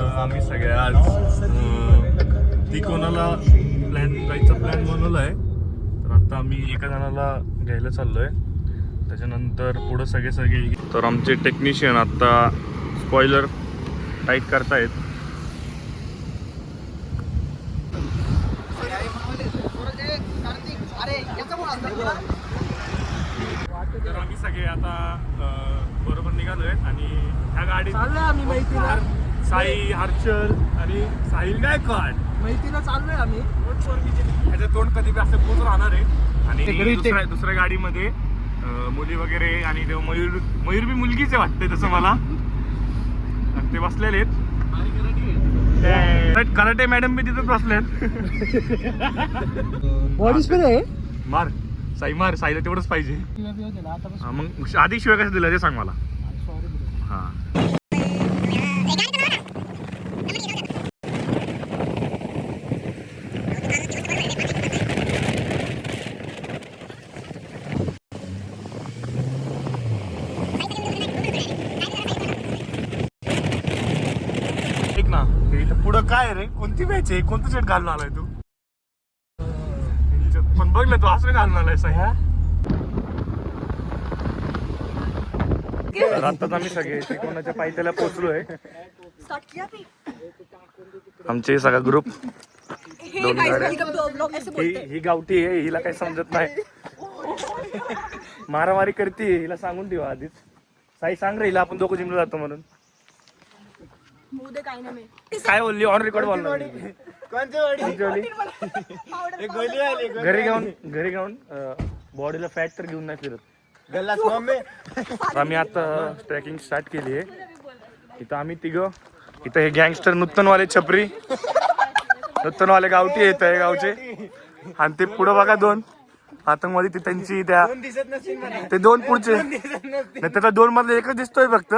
आम्ही सगळे आज तिकोनाला जायचा प्लॅन बनवलाय. तर आता आम्ही एका जणाला घ्यायला चाललोय, त्याच्यानंतर पुढं सगळे. तर आमचे टेक्निशियन आता स्पॉइलर टाईट करतायत. तर आम्ही सगळे आता बरोबर निघालोय आणि ह्या गाडीत चाललोय आम्ही मैत्रीला. साई, हर्षल आणि साहिल गायकवाड मैत्रीला चाललोय आम्ही. ह्याचं तोंड कधी बी असं पोच राहणार आहे. आणि दुसऱ्या गाडीमध्ये मुली वगैरे आणि ते मयूर बी मुलगीच आहे वाटतंय तसं मला. आणि ते बसलेले आहेत कराटे मॅडम बी तिथंच बसलेत. बॉडी स्प्रे आहे. मार साई, मार साईला तेवढंच पाहिजे. मग आधी शिवाय कसं दिलं ते सांग मला. हा पुढं काय रे, कोणती मॅच आहे, कोणतं शर्ट घालून आलाय तू? पण बघ ना तू असं घालून आलाय साई. आताच आम्ही सगळे कोणाच्या पायथ्याला पोहोचलोय. आमचे सगळा ग्रुप. ही गावठी आहे, हिला काही समजत नाही, मारामारी करते. हिला सांगून देऊ आधीच. साई सांग रे हिला, आपण दोघं जिमला जातो म्हणून. काय बोलली ऑन रेकॉर्ड बोलणार. घरी घेऊन बॉडीला फॅट तर घेऊन नाही फिरत. आम्ही आता ट्रेकिंग स्टार्ट केली आहे. इथं आम्ही तिघं, इथं हे गँगस्टर नूतनवाले छपरी, नूतनवाले गावठी येत आहे गावचे. आणि ते पुढं बघा दोन आतंकवादी, ते त्यांची त्या ते दोन पुढचे नाही, त्याचा दोन मधले एकच दिसतोय फक्त,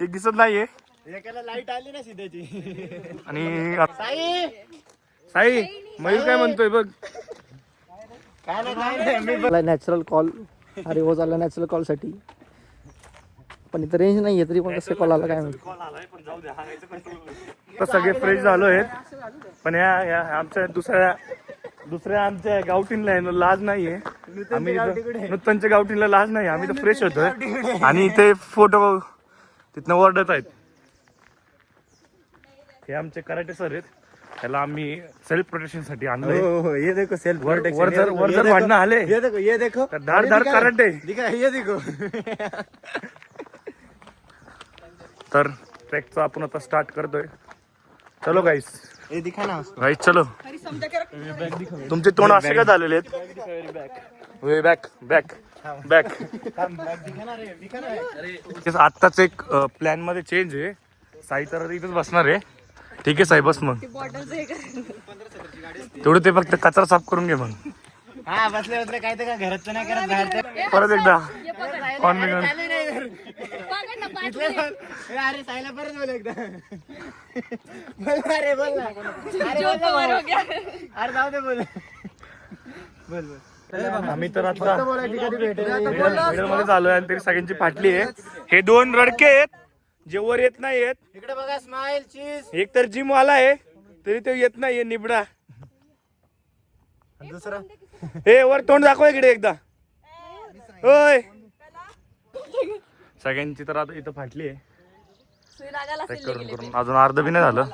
एक दिसत नाहीये. लाईट आली ना सीध्याची. आणि साई मयूर काय म्हणतोय बघ. Natural call. अरे हो झाला नॅचरल कॉल साठी, पण इथं रेंज नाहीये तरी पण कसं कॉल आला काय माहिती. तर सगळे फ्रेश झालो आहेत. पण या आमच्या दुसऱ्या आमच्या गावठींना लाज नाहीये. आम्ही नूतनच्या गावठींना लाज नाही, आम्ही तर फ्रेश होतोय. आणि इथे फोटो तिथनं ओरडत आहेत. हे आमचे कराटे सर आहेत, त्याला आम्ही सेल्फ प्रोटेक्शन साठी आणलं. ये देखो सेल्फ वर जर भांडणं आले ये देखो तर धार कराटे. ये देखो. तर ट्रेकचा आपण आता स्टार्ट करतोय. चलो गाईस, ये दिखा ना गाईस चलो. तुमचे तोंड असे का झालेले आहेत? वे बॅक बॅक बॅक. आत्ताच एक प्लॅन मध्ये चेंज आहे. साई तर इथेच बसणार आहे. ठीक आहे साई, बस मग. तेवढं ते फक्त कचरा साफ करून घे मग. हा बसले काय तर घरात नाही करत, बाहेर परत एकदा अरे साईला परत बोल एकदा. अरे बोल ना, अरे जाऊ दे बोल बोल. आम्ही तर आता मध्ये चालूय आणि तरी सगळ्यांची फाटली आहे. हे दोन रडके आहेत जे वर येत नाही आहेत. इकडे बघा, स्माइल चीज. एक तर जिम वाला आहे तरी तो येत नाहीये निबडा. दुसरा हे वर तोंड दाखव इकडे एकदा. होय, सगळ्यांची तर आता इथं फाटली आहे. चेक करून करून अजून अर्ध बी नाही झालं.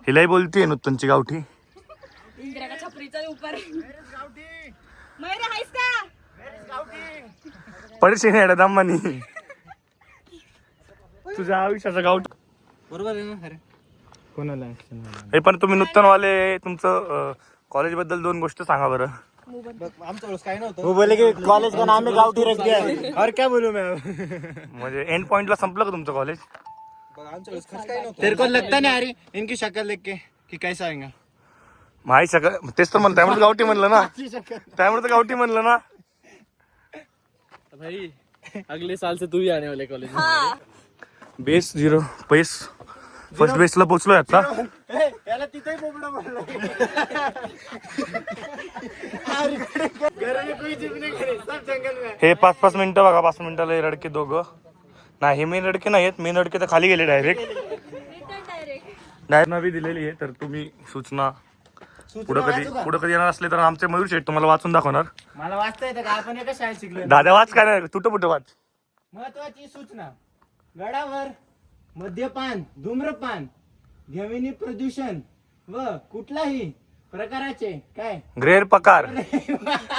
हिलाही बोलतीये नूतनची गावठी. पडशी नाही दम्मानी तुझ्या आयुष्याचा गावठी. बरोबर आहे ना. अरे कोणाला हे पण तुम्ही नूतनवाले, तुमचं कॉलेज बद्दल दोन गोष्ट सांगा बरं. आमच्या वेळेस काय नव्हतं. वो बोले की कॉलेज का नाम है गावठी रख दिया है. और क्या बोलूं मैं. म्हणजे एंड पॉइंटला संपलं का तुमचं कॉलेज? आमच्या वेळेस खर्च काय नव्हतं. तेरे को लगता नहीं अरे इनकी शक्ल देख के कि कैसा आएगा. माही शकत तेच तर म्हणलं, त्यामुळे गावठी म्हणलं ना, त्यामुळे तर गावठी म्हणलं ना भाई. अगले साल से तू ही आने वाले कॉलेज. बेस 0 बेस फर्स्ट बेसला पोहोचलोय आता. याला तिथेही बोबडा बोलला. हे 5-5 मिनिटं बघा, 5 मिनिटाला रडके दोघं नाही हे मेन रडके नाही आहेत, मेन रडके तर खाली गेले डायरेक्ट. डायरेक्ट नवी दिलेली आहे, तर तुम्ही सूचना पुढं कधी येणार असले तर आमचे मयूर शेठ तुम्हाला वाचून दाखवणार. मला वाचता येतं का? आपण एका शाळेत शिकलो. दादा वाच काय नाही, तुटं पुटं वाच. महत्वाची सूचना, गडावर मद्यपान, धूम्रपान, ध्वनी प्रदूषण व कुठलाही प्रकाराचे काय गैरप्रकार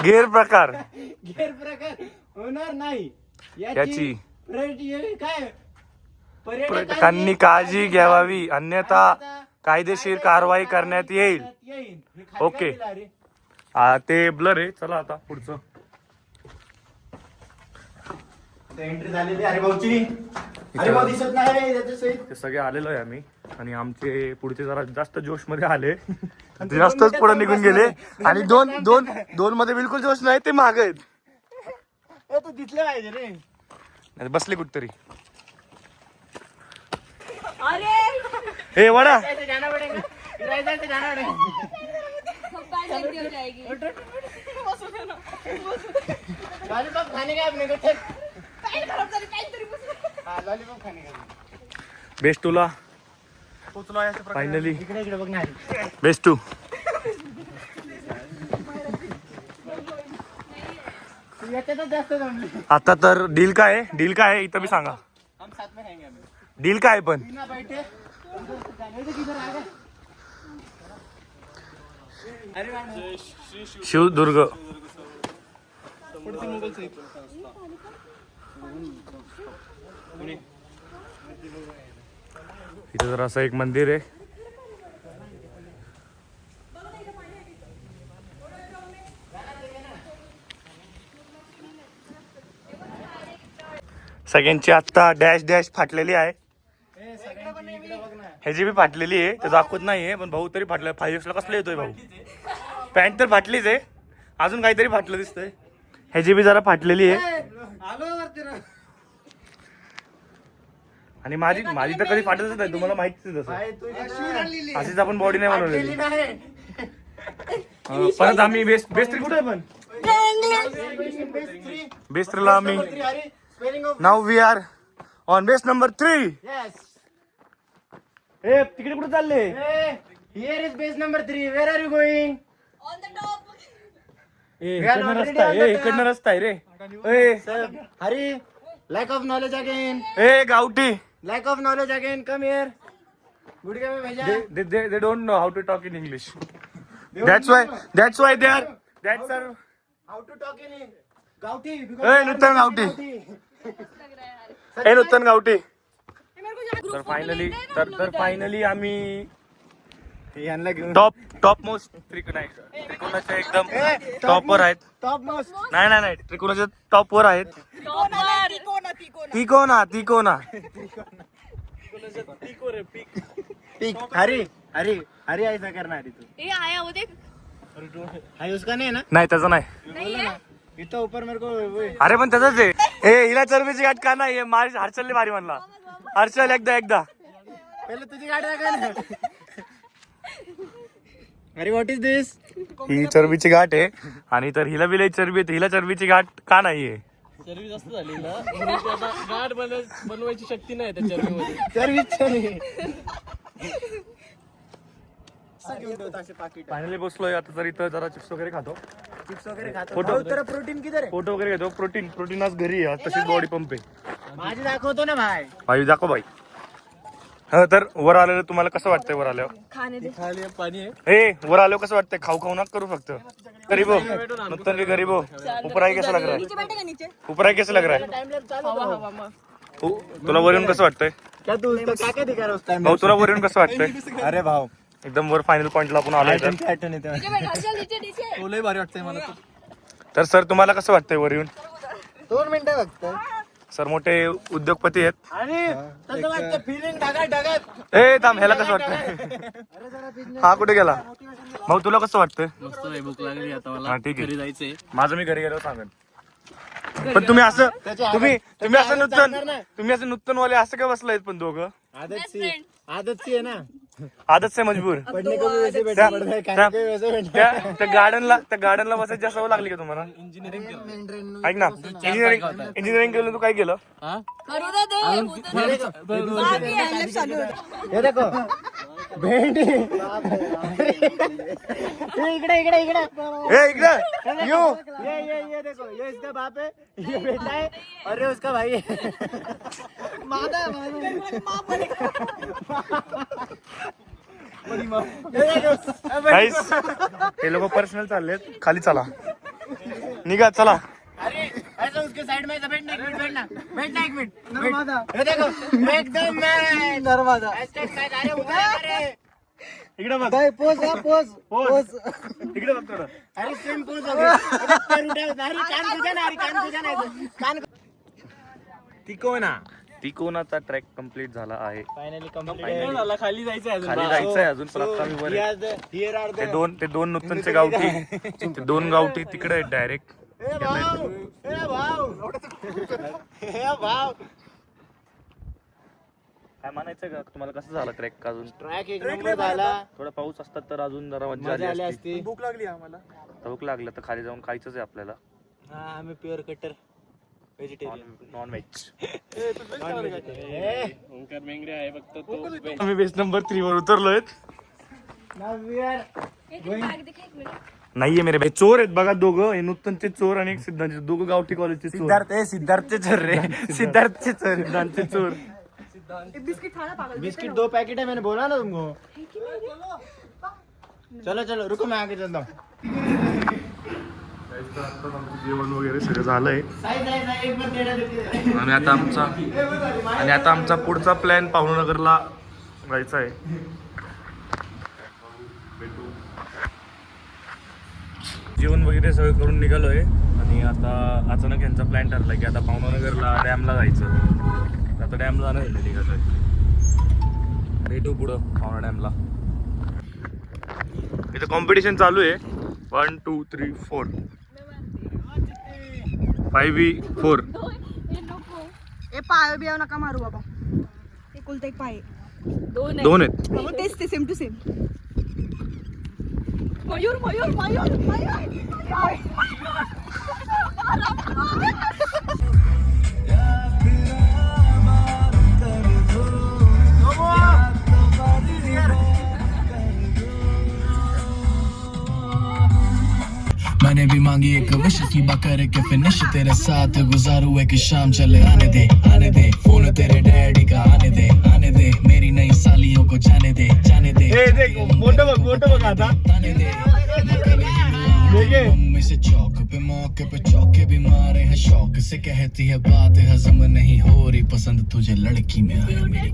गैरप्रकार होणार नाही याची काय पर्यटकांनी काळजी घ्यावी, अन्यथा कायदेशीर कारवाई करण्यात येईल. ओके. ते ब्लर आहे. चला आता पुढचं. एंट्री झालेली. अरे भाऊची, अरे भाऊ दिसत नाही ते सगळे आलेलो आहे आम्ही, आणि आमचे पुढचे जरा जास्त जोश मध्ये आले, ते जास्तच पुढे निघून गेले. आणि दोन मध्ये बिलकुल जोश नाही, ते माग आहेत. तू दिसले पाहिजे रे. बसले कुठतरी. हे वडा जाना पडेगा, जाना पडेगा. लॉलीपॉप खाने का अपने को. लॉलीपॉप खाने का. बेस्ट टूला पोचलो आहे फायनली. इकडे बघणार. Best two. याच्यातच जास्त जमली. आता तर डील काय आहे? डील काय आहे इथं बी सांगा. हम साथ में खाएंगे अभी. डील काय आहे पण? बिना बैठे किधर आ गए. अरे शिवदुर्ग. इथं जर असं एक मंदिर आहे. सगळ्यांची आता डॅश डॅश फाटलेली आहे. ह्याची बी फाटलेली आहे, ते दाखवत नाहीये, पण भाऊ तरी फाटलं. 5Xला कसलं येतोय भाऊ. पॅन्ट तर फाटलीच आहे, अजून काहीतरी फाटलं दिसतंय. ह्याची बी जरा फाटलेली आहे. आणि माझी तर कधी फाटतच नाही, तुम्हाला माहितीच आहे तसं. अशीच आपण बॉडी नाही बनवलेली. परत आम्ही बेस्त्री कुठे पण बेस्त्रीला आम्ही नाव we are on best number 3. ए तिकडे कुठे चालले? Here is base number 3. Where are you going? On the top. इकडनं रस्ता आहे रे. Hari, lack of knowledge again. ए गावठी. Lack of knowledge again. Come here. गुडघे में भेजा. They don't know how to talk in English. That's why they are. That's our. How to talk in गावठी. ए नुतन गावठी. ए नुतन गावठी. तर फायनली आम्ही यांना घेऊन टॉप मोस्ट त्रिकोणाच्या एकदम टॉपवर आहेत. Top most. नाही त्रिकोणाच्या टॉपवर आहेत. ती कोणा पीक. हरी ऐसा करणार तू. ये आया वो देख. हाय उसका नाही ना. नाही त्याचं नाही. नहीं है. इथं ऊपर मेरे को. अरे पण त्याच आहे. ए हिला चरबीची गाठ का नाही? हर्षलने भारी म्हणला. हर्षल एकदा पहिले तुझी गाडी दाखव ना. अरे व्हॉट इज दिस. ही चरबीची गाठ आहे, आणि तर हिला बी लई चरबी येते. हिला चरबीची गाठ का नाहीये? चरबी जास्त झाली ना, म्हणून ते आता गाठ बनवायची शक्ती नाही त्या चरबीमध्ये. फायनली बसलोय आता. तर इथं जरा चिप्स वगैरे खातो. चिप्स वगैरे खातो. फोटो तर प्रोटीन किधर आहे. फोटो वगैरे घेतो. प्रोटीन आज घरी आहे, तशीच बॉडी पंप आहे. माझी दाखवतो ना भाई. भाई दाखव भाई. हा तर वर आलेलं तुम्हाला कसं वाटतंय? वर आल्यावर खाने दे. खाली पाणी आहे. ए वर आल्यावर कसं वाटतंय? खाऊ नका करू फक्त. गरीबो नुतन भी गरीबो. ऊपर आई कैसा लग रहा है? नीचे बैठेगा नीचे. ऊपर आई कैसा लग रहा है? हवा मग. तुला वर येऊन कसं वाटतंय? क्या तू काय दिखा रहा उस टाइम. भाऊ तुला वर येऊन कसं वाटतंय? अरे भाऊ एकदम वर फायनल पॉइंटला आपण आलोय. आठवण येते. नीचे बैठ. चल नीचे. लय भारी वाटतंय मला तर. तर सर तुम्हाला कसं वाटतंय वर येऊन? 2 मिनिटं फक्त. सर मोठे उद्योगपती आहेत. आणि तसं वाटतं फिलिंग ढगात. ए थांब, ह्याला कसं वाटतंय? हा कुठे गेला? भाऊ तुला कसं वाटतंय? मस्त आहे, भूक लागली आता हा मला. ठीक घरी आहे. जायचंय. माझं मी घरी गेलो सांगेन. पण तुम्ही असं नुतनवाले असं काय बसलायत पण दोघं? आदत सी. आदत सी है ना, आदत से मजबूर. पढ़ने को भी वैसे बैठना पड़ता है, खाने को भी वैसे बैठना त्या गार्डनला बसायची जास्त सवय लागली का तुम्हाला? ऐक ना, इंजिनिअरिंग केलं तू काय केलं? करू दे ते. बाकी आहे, लक्ष चालू आहे. ये देखो भेंडी इकडे इकडे इकडे ए इकडे यू ये देखो, ये इसका बाप है, ये बेटा है और ये उसका भाई है. गाईस हे लोक पर्सनल चाललेत, खाली चला, निघा चला. अरे ऐसा उसके साइड में ऐसा बैठना एक मिनट, बैठना एक मिनट. ये देखो एकदम नर्मदा. अरे उधर इकडे बघ, पोज पोज पोज. इकडे बघ थोडं. अरे सेम पोज हो गया. पैर उठा, नारी कान तुझा, नारी कान तुझा, नाही कान तिकोनाचा ट्रॅक कम्प्लीट झाला आहे. फायनली झाला, खाली जायचं आहे खाली जायचंय अजून, पण आता आम्ही वर आहे. ते दोन नूतनचे गावठी, ते 2 गावठी तिकडे आहेत डायरेक्ट. काय म्हणायचं का तुम्हाला, कसं झालं ट्रॅक? अजून ट्रॅक एक नंबर झाला. थोडा पाऊस असतात तर अजून जरा मजा मजा आली आली असती. असती. भूक लागली आम्हाला. भूक लागलं तर खाली जाऊन खायचंच आहे आपल्याला. हा, आम्ही प्युअर कटर vegetarian. Non veg. Omkar Mengade आहे फक्त तो. आम्ही बेस नंबर 3 वर उतरलोय. नाहीये मेरे भाई, चोर आहेत बघा दोघं, हे नूतनचे चोर आणि एक सिद्धांतचे, दोघं गावठी कॉलेजचे चोर. सिद्धार्थचे चोर रे, सिद्धार्थचे चोर. सिद्धांतचे चोर. बिस्किट 2 पैकेट है, मैंने बोला ना तुमको. चलो चलो रुको, मैं आगे चलता हूँ. जेवण वगैरे सगळं झालंय एक बार तेरा देते. आणि आता आमचा पुढचा प्लॅन पाहुणनगरला जायचा आहे. जेवण वगैरे सगळं करून निघालोय आणि आता अचानक यांचा प्लॅन ठरला की आता पाहुणनगरला डॅमला जायचं. आता डॅमला नाही निघालोय, भेटू पुढं पाहुणा डॅमला. इथं कॉम्पिटिशन चालू आहे. 1 2 3 4 5v4. ए पाय बिया नका मारू बाबा, एकुलता एक पाय. 2 आहेत. हो तेच ते same to same. Mayur Mayur Mayur Mayur. मैंने भी मांगी एक विश की बकर के फिनिश तेरे साथ गुजारूं एक शाम चले आने दे फोन तेरे डैडी का आने दे मेरी नई सालियों को जाने दे मोटो बघ आता. आने दे मम्मी से चौक पे मौके पे चौके भी मारे हैं शौक से कहती है बात हजम नहीं हो रही पसंद तुझे लड़की में आया मेरी